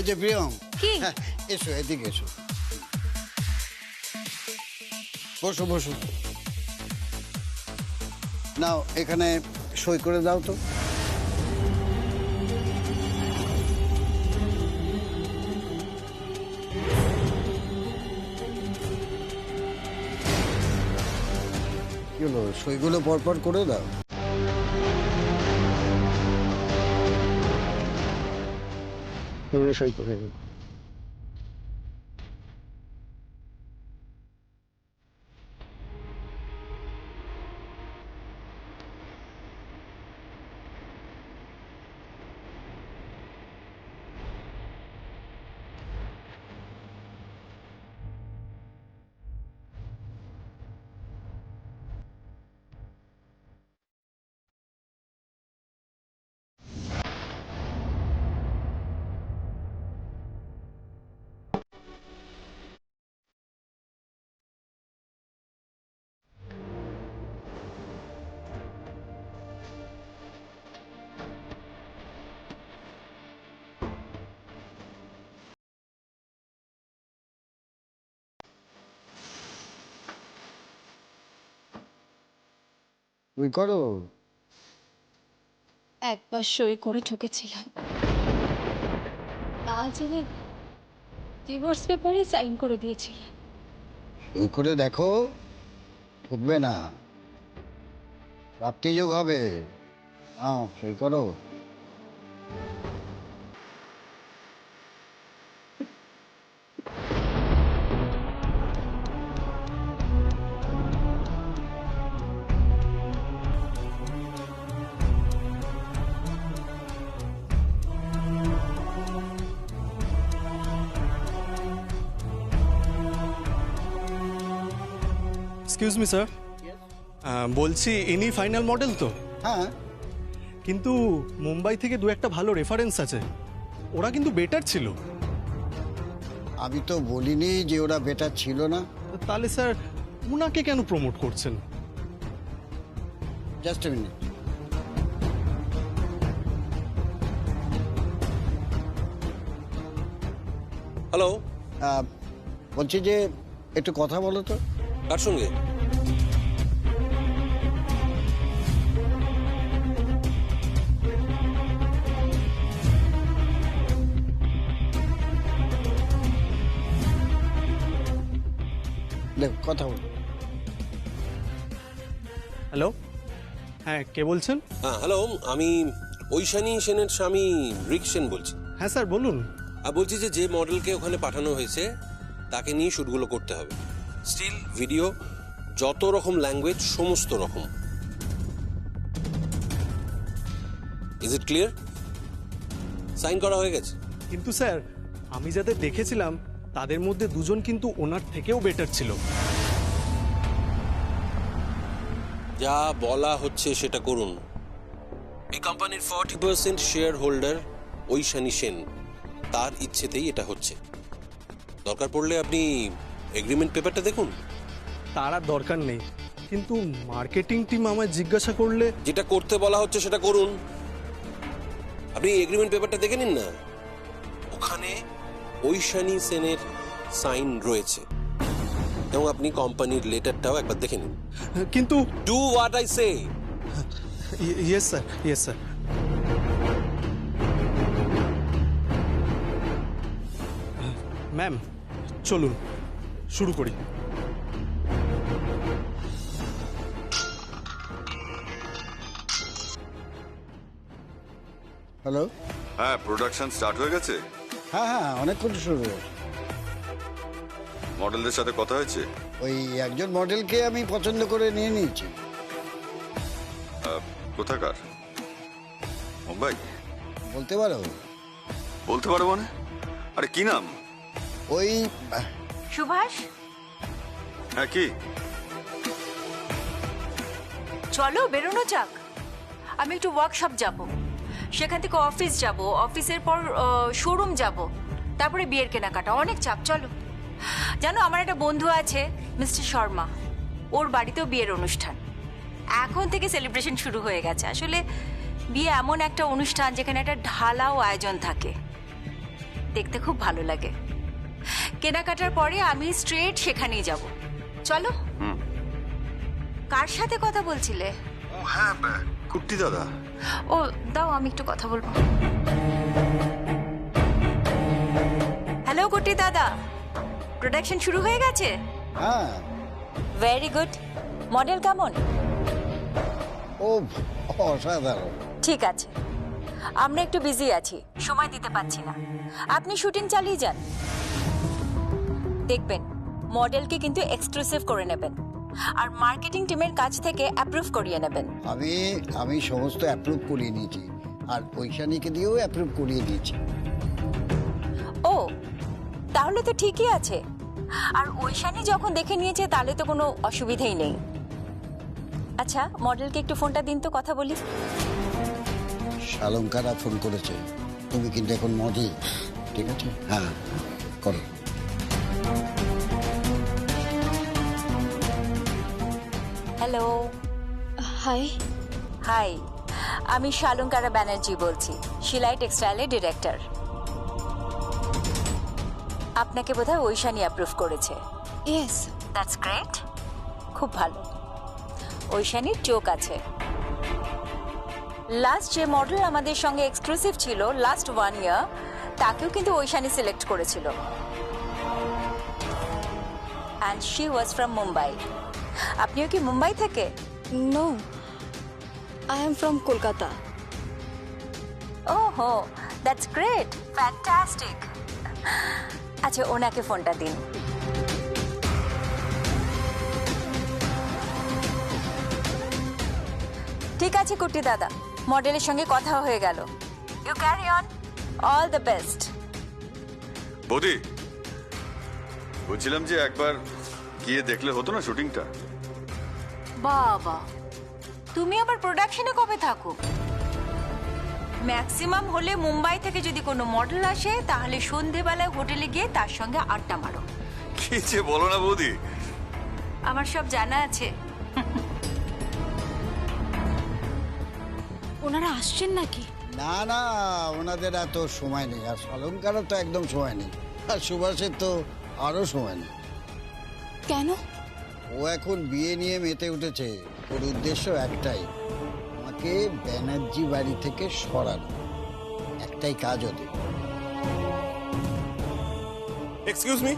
এই যে প্রিয়ম, কি? এসো এদিকে এসো, বসো বসো। নাও এখানে সই করে দাও তো। কি হলো, সইগুলো পরপর করে দাও। সই করে দিই। তুমি করো। একবার সই করে ঠকেছিলাম, না জেনে ডিভোর্স পেপারে সাইন করে দিয়েছিলাম। সই করে দেখো, উঠবে না, প্রাপ্তিযোগ হবে। নাও সই করো। এক্সকিউজ মি স্যার, বলছি ইনি ফাইনাল মডেল তো? হ্যাঁ, কিন্তু মুম্বাই থেকে দু একটা ভালো রেফারেন্স আছে, ওরা কিন্তু বেটার ছিল। আমি তো বলিনি যে ওরা বেটার ছিল না। তাহলে স্যার উনাকে কেন প্রমোট করছেন? Just a minute. হ্যালো, বলছি যে একটু কথা বলো তো। কার সঙ্গে? দেখো কথা বলো। হ্যালো, হ্যাঁ কে বলছেন? হ্যাঁ হ্যালো, আমি ঐশানী সেনের স্বামী রিক সেন বলছি। হ্যাঁ স্যার বলুন। আর বলছি যে যে মডেলকে ওখানে পাঠানো হয়েছে তাকে নিয়ে শ্যুটগুলো করতে হবে। স্টিল, ভিডিও, যত রকম ল্যাঙ্গুয়েজ, সমস্ত রকম। Is it clear? সাইন করা হয়ে গেছে? কিন্তু স্যার আমি যাদের দেখেছিলাম তাদের মধ্যে দুজন কিন্তু ওনার থেকেও বেটার ছিল। যা বলা হচ্ছে সেটা করুন। এই কোম্পানির 40% শেয়ার হোল্ডার ঐশানী সেন, তার ইচ্ছেতেই এটা হচ্ছে। দরকার পড়লে আপনি এগ্রিমেন্ট পেপারটা দেখুন। তার আর দরকার নেই, কিন্তু মার্কেটিং টিম আমায় জিজ্ঞাসা করলে। যেটা করতে বলা হচ্ছে সেটা করুন। আপনি এগ্রিমেন্ট পেপারটা দেখে নিন না, ওখানে ঐশানী সেনের সাইন রয়েছে। এবং আপনি কোম্পানির লেটারটাও একবার দেখে নিন। কিন্তু do what I say. Yes sir, yes sir. Ma'am চলুন শুরু করি। হ্যালো। হ্যাঁ, প্রোডাকশন স্টার্ট হয়ে গেছে। হ্যাঁ হ্যাঁ, অনেকক্ষণ শুরু হয়েছে। মডেলদের সাথে কথা হয়েছে? ওই একজন মডেলকে আমি পছন্দ করে নিয়ে নিয়েছি। কোথাকার? মুম্বাই? বলতে পারো? বলতে পারো মানে? আরে কি নাম? ওই সুভাষ, হ্যাঁ কি? চলো বেরোনো যাক। আমি একটু ওয়ার্কশপ যাব, সেখান থেকে অফিস যাব, অফিসের পর শোরুম যাব, তারপরে বিয়ের কেনাকাটা, অনেক চাপ। চলো। জানো, আমার একটা বন্ধু আছে মিস্টার শর্মা, ওর বাড়িতেও বিয়ের অনুষ্ঠান। এখন থেকে সেলিব্রেশন শুরু হয়ে গেছে। আসলে বিয়ে এমন একটা অনুষ্ঠান যেখানে একটা ঢালাও আয়োজন থাকে। দেখতে খুব ভালো লাগে। কেনাকাটার পরে আমি স্ট্রেট সেখানেই যাব। চলো। কার সাথে কথা বলছিলে? ও হ্যাঁ, কুট্টি দাদা। ও দাও, আমি একটু কথা বলবো। হ্যালো কুট্টি দাদা, প্রোডাকশন শুরু হয়ে গেছে? হ্যাঁ। Very good. মডেল কেমন? ও অসাধারণ। ঠিক আছে, আমরা একটু বিজি আছি, সময় দিতে পারছি না। আপনি শুটিং চালিয়ে যান। দেখবেন মডেলকে কিন্তু এক্সক্লুসিভ করে নেবেন, আর মার্কেটিং টিমের কাছ থেকে অ্যাপ্রুভ করিয়ে নেবেন। আমি সমস্ত অ্যাপ্রুভ করিয়ে নিয়েছি, আর ঐশানীকে দিয়েও অ্যাপ্রুভ করিয়ে দিয়েছি। ও তাহলে তো ঠিকই আছে। আর ঐশানী যখন দেখে নিয়েছে তাহলে তো কোনো অসুবিধাই নেই। আচ্ছা, মডেলকে একটু ফোনটা দিন তো, কথা বলি। শালঙ্কারা ফোন করেছে, তুমি কিন্তু এখন মজে। ঠিক আছে, হ্যাঁ করো। হ্যালো। হাই। হাই, আমি শালঙ্কারা ব্যানার্জি বলছি, শিলাই টেক্সটাইলের ডিরেক্টর। আপনাকে বোধহয় ঐশানী অ্যাপ্রুভ করেছে। ইয়েস। দ্যাটস গ্রেট, খুব ভালো। ঐশানীর চোখ আছে। লাস্ট যে মডেল আমাদের সঙ্গে এক্সক্লুসিভ ছিল লাস্ট 1 ইয়ার, তাকেও কিন্তু ঐশানী সিলেক্ট করেছিল। And she was from Mumbai. আপনিও কি মুম্বাই থেকে? No, I am from Kolkata. ওহো, দ্যাটস গ্রেট, ফ্যান্টাস্টিক। আচ্ছা, ওনাকে ফোনটা দিন। ঠিক আছে কুট্টি দাদা, মডেলের সঙ্গে কথা হয়ে গেল। You carry on, all the best. বৌদি, বলছিলাম যে একবার গিয়ে দেখলে হতো না শুটিংটা? বাবা, তুমি আবার প্রোডাকশনে কবে থাকো? ম্যাক্সিমাম হলে মুম্বাই থেকে যদি কোনো মডেল আসে তাহলে সন্ধেবেলায় হোটেলে গিয়ে তার সঙ্গে আড্ডা মারো। কি যে বলো না বৌদি। আমার সব জানা আছে। ওনারা আসছেন নাকি? না না, ওনাদের এত সময় নেই, আর শালঙ্কারও তো একদম সময় নেই, আর সুভাষের তো আরও সময় নেই। কেন? ও এখন বিয়ে নিয়ে মেতে উঠেছে। ওর উদ্দেশ্য একটাই, আমাকে ব্যানার্জি বাড়ি থেকে সরানো। একটাই কাজ ওদের। Excuse me,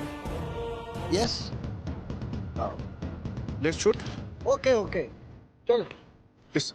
yes, let's shoot. Okay okay, চলো। প্লিজ।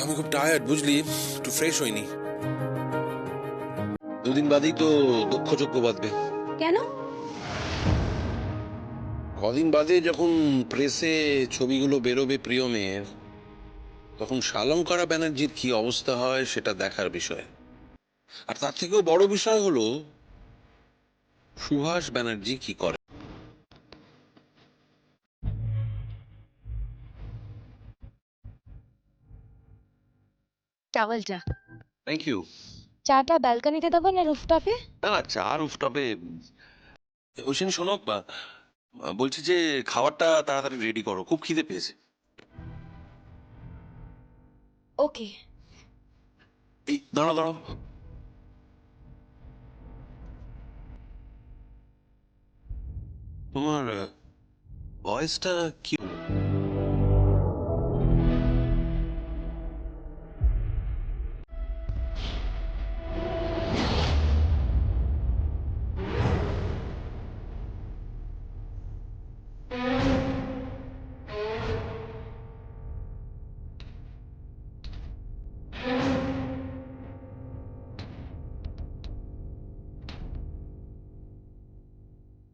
আমি খুব টায়ার্ড, বুঝলি, একটু ফ্রেশ হইনি। দুদিন বাদেই তো দক্ষযজ্ঞ বাঁধবে। কেন? কদিন বাদে যখন প্রেসে ছবিগুলো বেরোবে প্রিয় মেয়ের, তখন শালঙ্কারা ব্যানার্জির কি অবস্থা হয় সেটা দেখার বিষয়। আর তার থেকেও বড় বিষয় হলো সুভাষ ব্যানার্জি কি করে। টাওয়েলটা। Thank you. চাটা ব্যালকনিতে দেবো না রুফটপে? না, চা রুফটপে। ওইখানে শোনো, বলছি যে খাবারটা তাড়াতাড়ি রেডি করো, খুব খিদে পেয়েছে। ওকে। এই দাঁড়াও দাঁড়াও, তোমার ভয়েসটা কি হলো?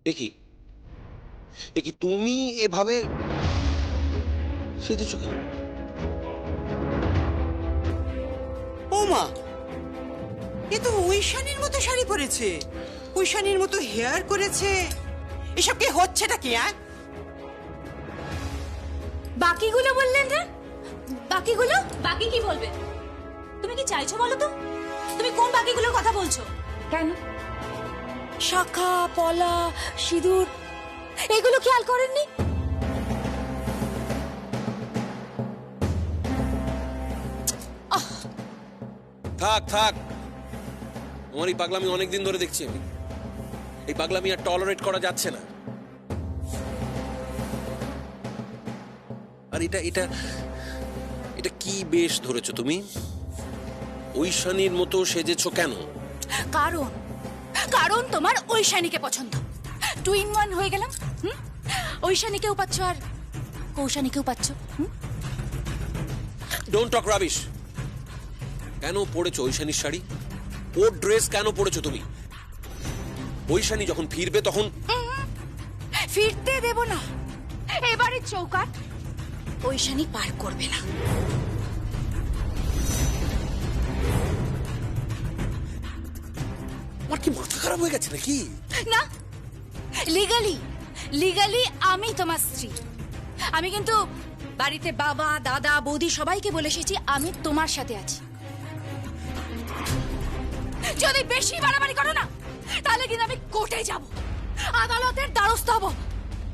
দেখি দেখি তুমি এভাবে সেজেছো কেন? ও মা, এ তো ঐশানীর মতো শাড়ি পরেছে, ঐশানীর মতো হেয়ার করেছে। এসব কি হচ্ছেটা কি? বাকিগুলো বললেন না? বাকিগুলো বাকি কি বলবে? তুমি কি চাইছো বলো তো? তুমি কোন বাকিগুলোর কথা বলছো? কেন? শাখা, পলা, সিঁদুর এগুলো খেয়াল করেননি? থাক থাক, তোমার এই পাগলামি অনেকদিন ধরে দেখছি আমি। এই পাগলামি আর টলারেট করা যাচ্ছে না। আর এটা এটা এটা কি বেশ ধরেছো তুমি? ঐশানীর মতো সেজেছো কেন? কারণ কারণ তোমার ঐশানীকে পছন্দ। 2 in 1 হয়ে গেলাম। ঐশানীকেও পাচ্ছ আর কৌশানীকেও পাচ্ছ। Don't talk rubbish. কেন পড়েছো ঐশানীর শাড়ি? ওর ড্রেস কেন পড়েছো তুমি? ঐশানী যখন ফিরবে তখন ফিরতে দেব না। এবারে চৌকাট ঐশানী পার করবে না। আমার কি মাথা খারাপ হয়ে গেছে নাকি? না, লিগালি লিগালি আমি তোমার স্ত্রী। আমি কিন্তু বাড়িতে বাবা, দাদা, বৌদি সবাইকে বলে এসেছি আমি তোমার সাথে আছি। যদি বেশি বাড়াবাড়ি করো না তাহলে কিন্তু আমি কোর্টে যাব, আদালতের দ্বারস্থ হব,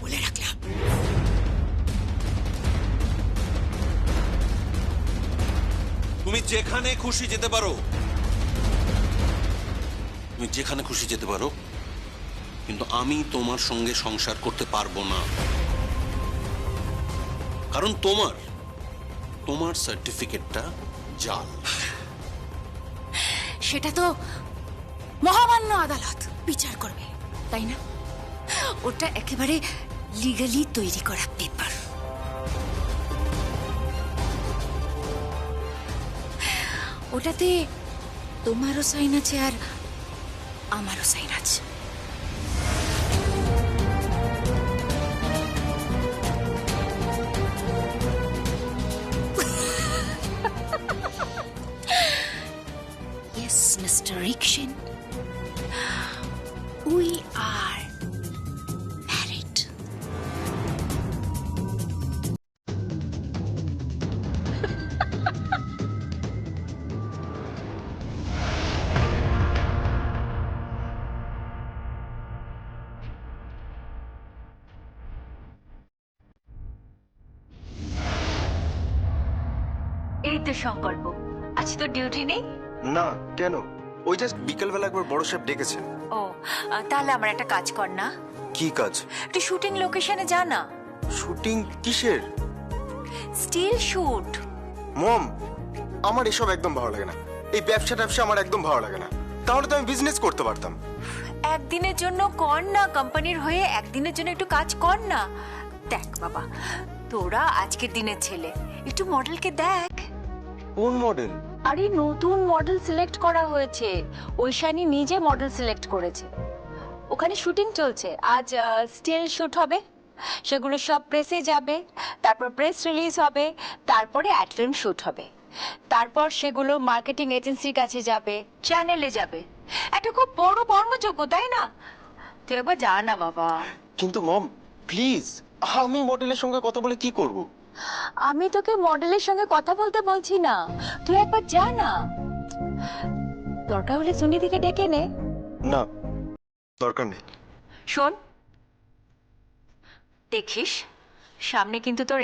বলে রাখলাম। তুমি যেখানে খুশি যেতে পারো, তুমি যেখানে খুশি যেতে পারো, কিন্তু আমি তোমার সঙ্গে সংসার করতে পারবো না। কারণ তোমার সার্টিফিকেটটা জাল। সেটা তো মহামান্য আদালত বিচার করবে, তাই না? ওটা একেবারে লিগালি তৈরি করা পেপার। ওটাতে তোমারও সাইন আছে আর আমারও সাইন আছে। Yes, Mr. Rikshin. We are married. এই তো সংকল্প, আজ তো ডিউটি নেই। না, কেন? ওই জাস্ট বিকেলবেলা একবার বড় সাহেব ডেকেছেন। ও, তাহলে আমার একটা কাজ কর না, কি কাজ? একটু শুটিং লোকেশনে যা না। শুটিং কিসের? Still shoot. মম, আমার এসব একদম ভালো লাগে না। এই ব্যবসা আমার একদম ভালো লাগে না। তাহলে তো আমি বিজনেস করতে পারতাম। একদিনের জন্য কর না, কোম্পানির হয়ে একদিনের জন্য একটু কাজ কর না। দেখ বাবা, তোরা আজকের দিনের ছেলে, একটু মডেলকে দেখ। কোন মডেল? আরে নতুন মডেল সিলেক্ট করা হয়েছে, ঐশানী নিজে মডেল সিলেক্ট করেছে। ওখানে শুটিং চলছে, আজ স্টিল শুট হবে, সেগুলো সব প্রেসে যাবে, তারপর প্রেস রিলিজ হবে, তারপরে অ্যাড ফিল্ম শুট হবে, তারপর সেগুলো মার্কেটিং এজেন্সির কাছে যাবে, চ্যানেলে যাবে। এটা খুব বড় কর্মযোগ্য, তাই না? তুই একবার যা না বাবা। কিন্তু মম প্লিজ, আমি মডেলের সঙ্গে কথা বলে কি করব? আমি তোকে মডেলের সঙ্গে কথা বলতে বলছি না, তুই একবার যা না। দরকার হলে সুনিধিকে ডেকে নে। না, দরকার নেই। শোন, দেখিস সামনে কিন্তু তোর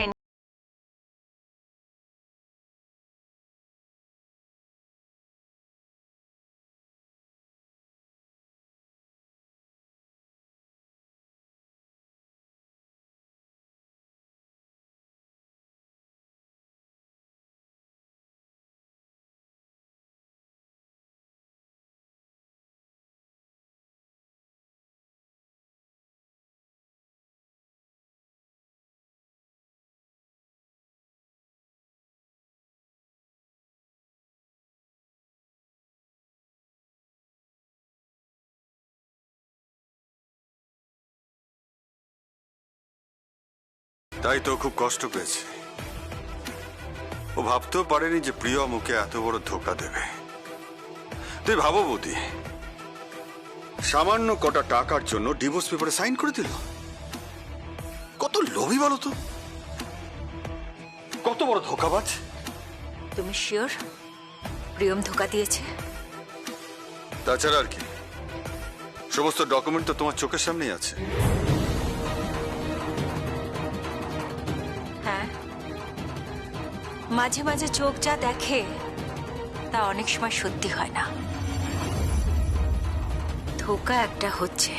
তাই তো খুব কষ্ট পেয়েছে। ও ভাবতেও পারেনি যে প্রিয় মুখে এত বড় ধোকা দেবে। তুই ভাবো বৌদি, সামান্য কটা টাকার জন্য ডিভোর্স পেপারে সাইন করে দিল। কত লোভী বলো তো, কত বড় ধোকাবাজ। তুমি শিওর প্রিয়ম ধোকা দিয়েছে? তাছাড়া আর কি, সমস্ত ডকুমেন্ট তো তোমার চোখের সামনেই আছে। হ্যাঁ, মাঝে মাঝে চোখ যা দেখে তা অনেক সময় সত্যি হয় না। ধোকা একটা হচ্ছে,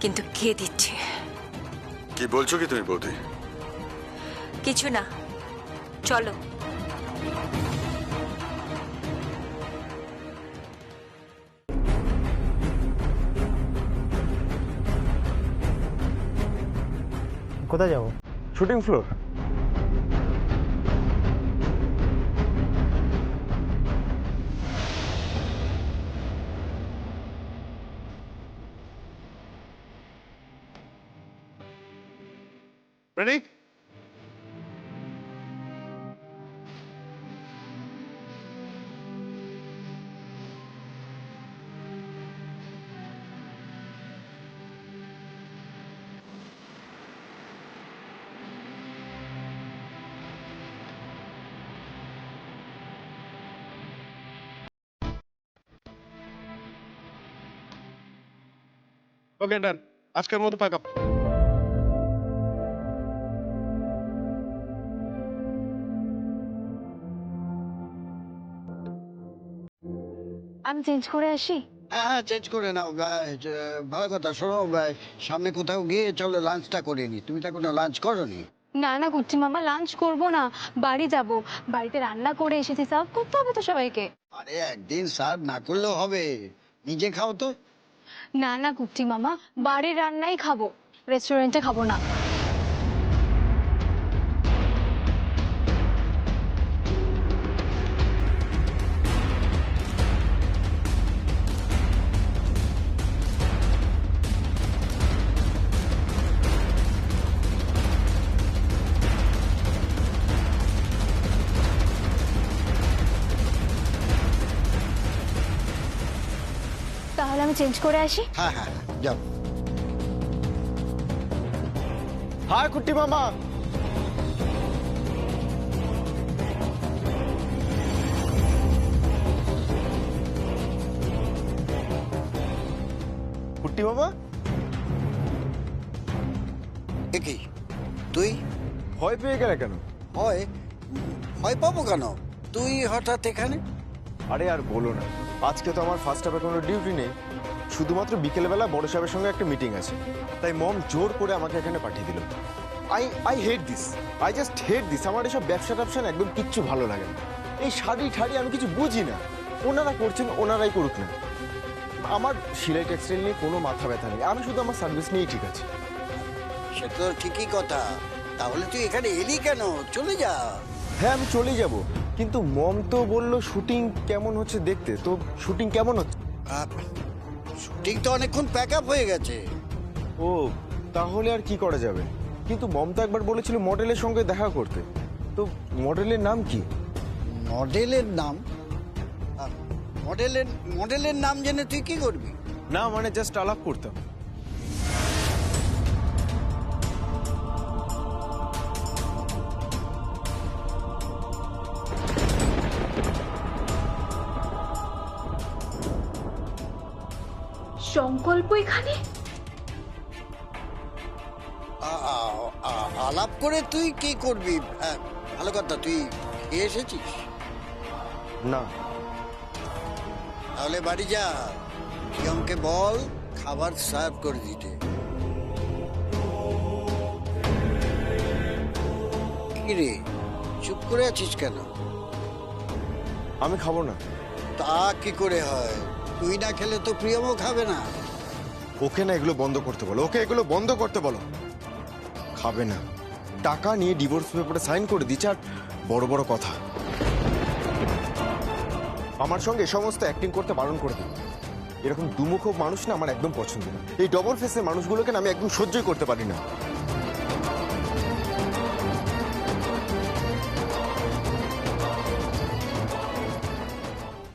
কিন্তু কে দিচ্ছে? কি বলছো কি তুমি বৌদি? কিছু না, চলো। কোথায় যাবো? Shooting floor. রেডি? ওকে, ডান। আজকের মতো প্যাক আপ। আমি চেঞ্জ করে আসি। হ্যাঁ, চেঞ্জ করে নাও। ভালো কথা। শোনো, সামনে কোথাও গিয়ে চলো লাঞ্চটা করে নি। তুমি তো এখনো লাঞ্চ করোনি। না না কুট্টি মামা, লাঞ্চ করব না, বাড়ি যাব। বাড়িতে রান্না করে এসেছি, সার্ভ করতে হবে তো সবাইকে। আরে একদিন সার্ভ না করলেও হবে, নিজে খাও তো। না না কুট্টি মামা, বাড়ির রান্নাই খাবো, রেস্টুরেন্টে খাবো না। তাহলে আমি চেঞ্জ করে আসি। হ্যাঁ হ্যাঁ, যাও। হাই কুট্টি মামা। কুট্টি মামা, কি তুই ভয় পেয়ে গেলে কেন? ভয় ভয় পাবো কেন? তুই হঠাৎ এখানে? আরে আর বলো না, আজকে তো আমার ফার্স্ট হাফে কোনো ডিউটি নেই, শুধুমাত্র বিকেলবেলা বড় সাহেবের সঙ্গে একটা মিটিং আছে, তাই মম জোর করে আমাকে এখানে পাঠিয়ে দিল। I hate this, I just hate this. আমার এসব ব্যবসা ট্যাবসা একদম কিচ্ছু ভালো লাগে না। এই শাড়ি ঠাড়ি আমি কিছু বুঝি না, ওনারা করছেন ওনারাই করুক না। আমার সিলাই টেক্সটাইল নিয়ে কোনো মাথা ব্যথা নেই, আমি শুধু আমার সার্ভিস নিয়েই ঠিক আছে। সে তো ঠিকই কথা। তাহলে তুই এখানে এলি কেন? চলে যা। হ্যাঁ আমি চলেই যাব, কিন্তু মম তো বললো শুটিং কেমন হচ্ছে দেখতে। তো শুটিং কেমন হচ্ছে? শুটিং তো অনেকক্ষণ প্যাক আপ হয়ে গেছে। ও, তাহলে আর কি করা যাবে? কিন্তু মম তো একবার বলেছিল মডেলের সঙ্গে দেখা করতে। তো মডেলের নাম কি? মডেলের নাম? মডেলের নাম জেনে তুই কি করবি? না মানে জাস্ট আলাপ করতাম। সংকল্প এখানে? আলাপ করে তুই কি করবি? ভালো কথা, তুই খেয়ে এসেছিস? না। তাহলে বাড়ি যা, প্রিয়মকে বল খাবার সার্ভ করে দিতে। কি রে, চুপ করে আছিস কেন? আমি খাবো না। তা কি করে হয়? তুই না খেলে তো প্রিয়মও খাবে না। ওকে না এগুলো বন্ধ করতে বলো, ওকে এগুলো বন্ধ করতে বলো। খাবে না, টাকা নিয়ে ডিভোর্স পেপারে সাইন করে দিচ্ছে, আর বড় বড় কথা। আমার সঙ্গে সমস্ত অ্যাক্টিং করতে বারণ করে দিন। এরকম দুমুখ মানুষ না আমার একদম পছন্দ না। এই ডবল ফেসের মানুষগুলোকে না আমি একদম সহ্যই করতে পারি না।